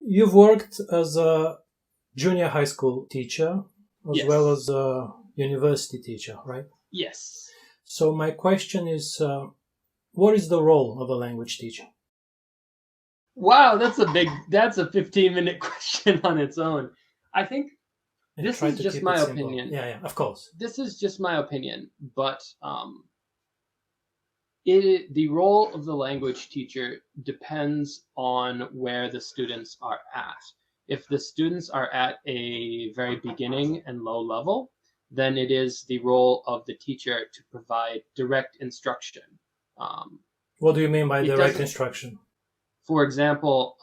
You've worked as a junior high school teacher as Yes. well as a university teacher, right? Yes. So my question is, what is the role of a language teacher? Wow, that's a 15-minute question on its own. I think And this try is to just keep it my simple. opinion. Yeah, of course. This is just my opinion, but the role of the language teacher depends on where the students are at. If the students are at a very beginning and low level, then it is the role of the teacher to provide direct instruction. Um, What do you mean by it direct doesn't, instruction? for example,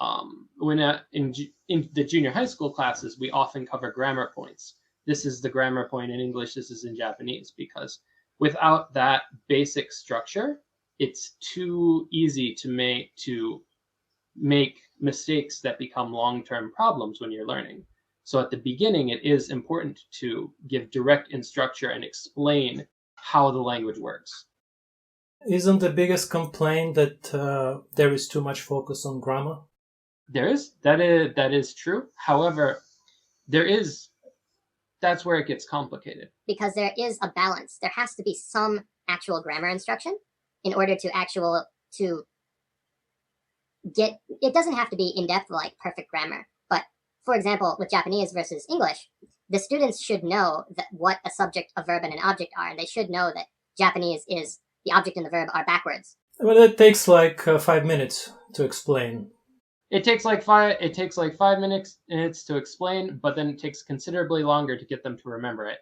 in the junior high school classes, we often cover grammar points. This is the grammar point in English, this is in Japanese, because without that basic structure, it's too easy to make mistakes that become long-term problems when you're learning. So at the beginning, it is important to give direct instruction and explain how the language works. Isn't the biggest complaint that there is too much focus on grammar? That is true. However, that's where it gets complicated. Because there is a balance. There has to be some actual grammar instruction in order to get, it doesn't have to be in-depth like perfect grammar, but for example, with Japanese versus English, the students should know that what a subject, a verb, and an object are, and they should know that Japanese is the object and the verb are backwards. Well, it takes like 5 minutes to explain. It takes like 5 minutes to explain, but then it takes considerably longer to get them to remember it.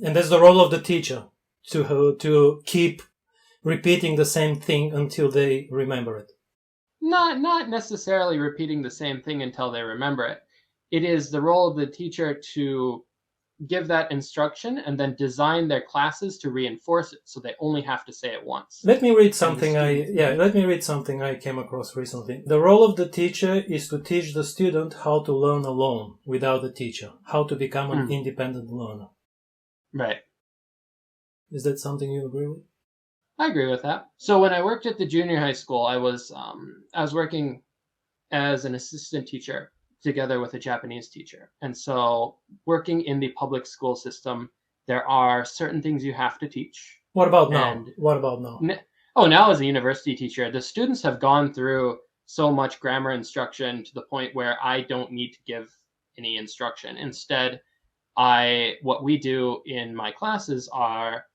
And that's the role of the teacher, to keep repeating the same thing until they remember it. Not necessarily repeating the same thing until they remember it. It is the role of the teacher to give that instruction and then design their classes to reinforce it, so they only have to say it once. Let me read something I came across recently. The role of the teacher is to teach the student how to learn alone without the teacher, how to become an independent learner. Right. Is that something you agree with? I agree with that. So when I worked at the junior high school, I was working as an assistant teacher together with a Japanese teacher. And so working in the public school system, there are certain things you have to teach. What about now? Now as a university teacher, the students have gone through so much grammar instruction to the point where I don't need to give any instruction. Instead, what we do in my classes are,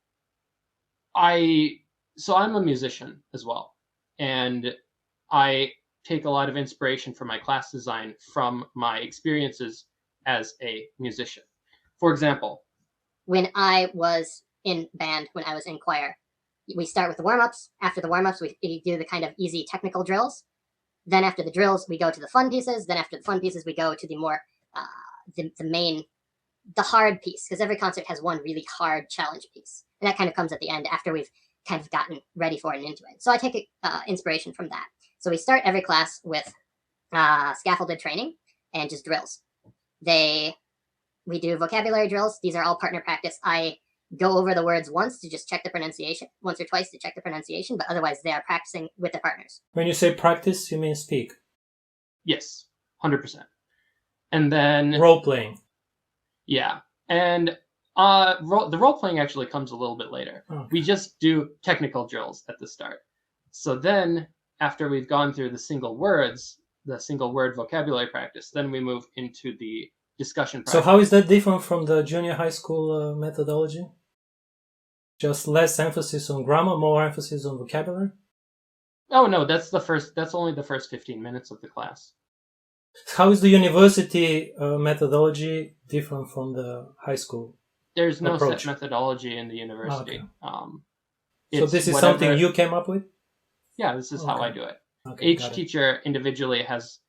so I'm a musician as well, and I take a lot of inspiration for my class design from my experiences as a musician. For example, when I was in band, when I was in choir, we start with the warm-ups. After the warm-ups, we do the kind of easy technical drills. Then after the drills, we go to the fun pieces. Then after the fun pieces, we go to the more, the hard piece, because every concert has one really hard challenge piece. And that kind of comes at the end after we've kind of gotten ready for it and into it. So I take inspiration from that. So we start every class with scaffolded training and just drills. We do vocabulary drills. These are all partner practice. I go over the words once to just check the pronunciation, once or twice to check the pronunciation, but otherwise they are practicing with their partners. When you say practice, you mean speak? Yes, 100%. And then... Role-playing. Yeah. And the role-playing actually comes a little bit later. Okay. We just do technical drills at the start. So then, after we've gone through the single word vocabulary practice, then we move into the discussion practice. So how is that different from the junior high school methodology? Just less emphasis on grammar, more emphasis on vocabulary? Oh no, that's only the first 15 minutes of the class. How is the university methodology different from the high school? There's no approach? set methodology in the university. Okay. So this is something you came up with? Yeah, this is how I do it. Okay, Each teacher individually has,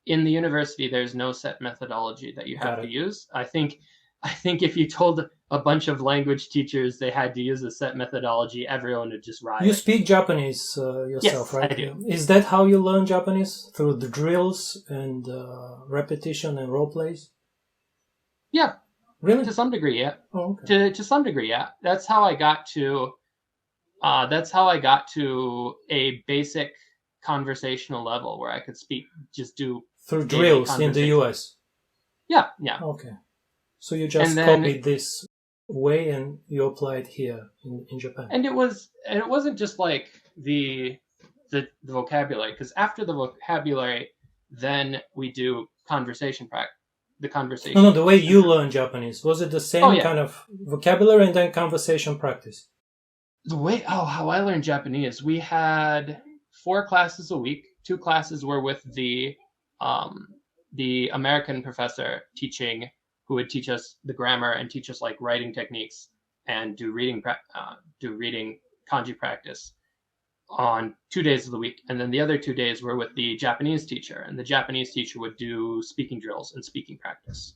in the university, there's no set methodology that you have to use. I think if you told a bunch of language teachers they had to use a set methodology, everyone would just riot. You speak Japanese yourself, yes, right? I do. Is that how you learn Japanese? Through the drills and repetition and role plays? Yeah. Really? To some degree, yeah. Oh, okay. To some degree, yeah. That's how I got to a basic conversational level where I could just do through daily drills in the conversation. US. Yeah. Okay. So you just And then- copied this way and you apply it here in Japan. And it wasn't just like the vocabulary, because after the vocabulary, then we do the conversation. No, the way you learn Japanese, was it the same Oh, yeah. kind of vocabulary and then conversation practice? How I learned Japanese, we had 4 classes a week. 2 classes were with the American professor teaching, who would teach us the grammar and teach us like writing techniques and do reading kanji practice on 2 days of the week. And then the other 2 days were with the Japanese teacher, and the Japanese teacher would do speaking drills and speaking practice.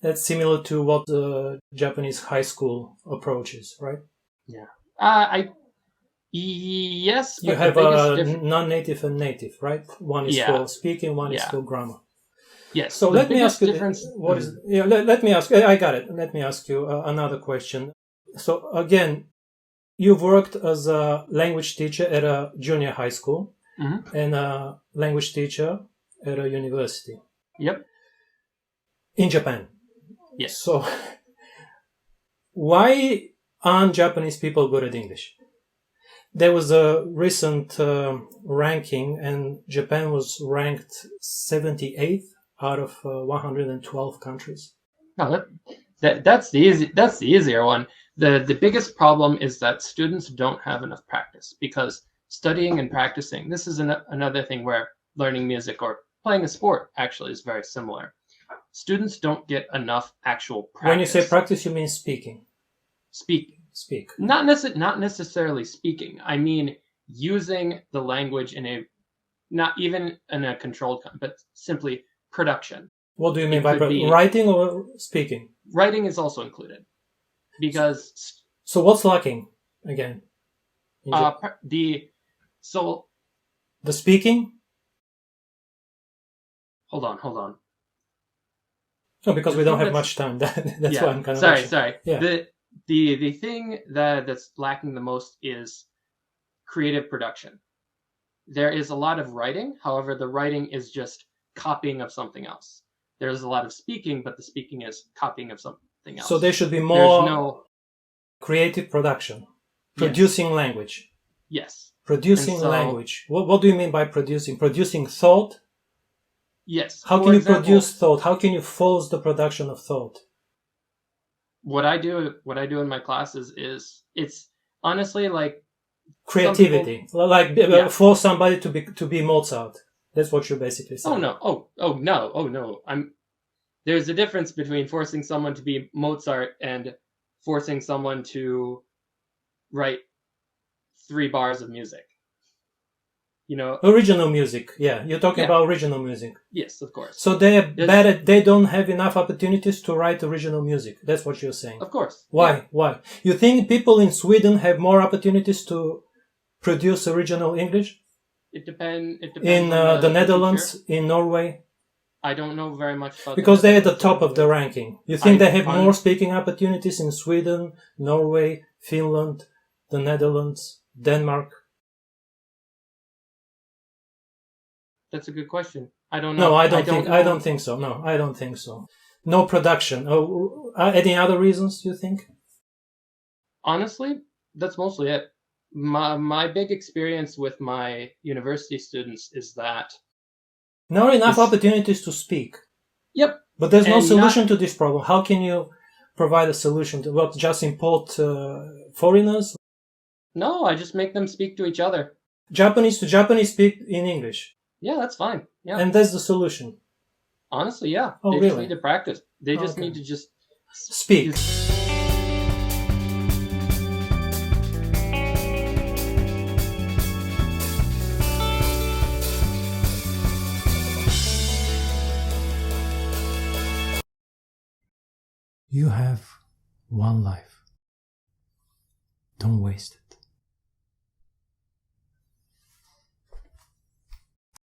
That's similar to what the Japanese high school approach is, right? Yeah. Yes. You have non-native and native, right? One is for speaking, one is for grammar. Yes. So let me ask you, let me ask, I got it. Let me ask you another question. So again, you've worked as a language teacher at a junior high school and a language teacher at a university. Yep. In Japan. Yes. So why aren't Japanese people good at English? There was a recent ranking, and Japan was ranked 78th out of 112 countries. No, that's the easier one. The biggest problem is that students don't have enough practice, because studying and practicing, this is another thing where learning music or playing a sport actually is very similar. Students don't get enough actual practice. When you say practice, you mean speaking? Speak. Not necessarily speaking. I mean using the language not even in a controlled, but simply production. What do you mean by writing or speaking? Writing is also included. Because... So what's lacking, again? The speaking? Hold on. No, because we don't have much time. That's why I'm kind of... Sorry. Yeah. The thing that's lacking the most is creative production. There is a lot of writing. However, the writing is just copying of something else. There's a lot of speaking, but the speaking is copying of something else. So there should be more creative production. Producing language. Yes. Producing language. What do you mean by producing? Producing thought? Yes. How can you produce thought? How can you force the production of thought? What I do in my classes is, it's honestly like creativity, force somebody to be Mozart. That's what you're basically saying. Oh no. There's a difference between forcing someone to be Mozart and forcing someone to write 3 bars of music. Original music. Yeah, you're talking about original music. Yes, of course. So they don't have enough opportunities to write original music. That's what you're saying. Of course. Why? Yeah. Why? You think people in Sweden have more opportunities to produce original English? It depends. In the Netherlands, in Norway? I don't know very much about because they're at the top of the ranking. You think they have more speaking opportunities in Sweden, Norway, Finland, the Netherlands, Denmark? That's a good question. I don't know. No, I don't think so. No, I don't think so. No production. Any other reasons you think? Honestly, that's mostly it. My big experience with my university students is that not enough opportunities to speak. Yep. But there's no solution to this problem. How can you provide a solution to what? Just import foreigners? No, I just make them speak to each other. Japanese to Japanese speak in English. Yeah, that's fine. Yeah. And that's the solution. Honestly, yeah. Oh, they really? just need to practice. They just need to just speak. You have one life. Don't waste it.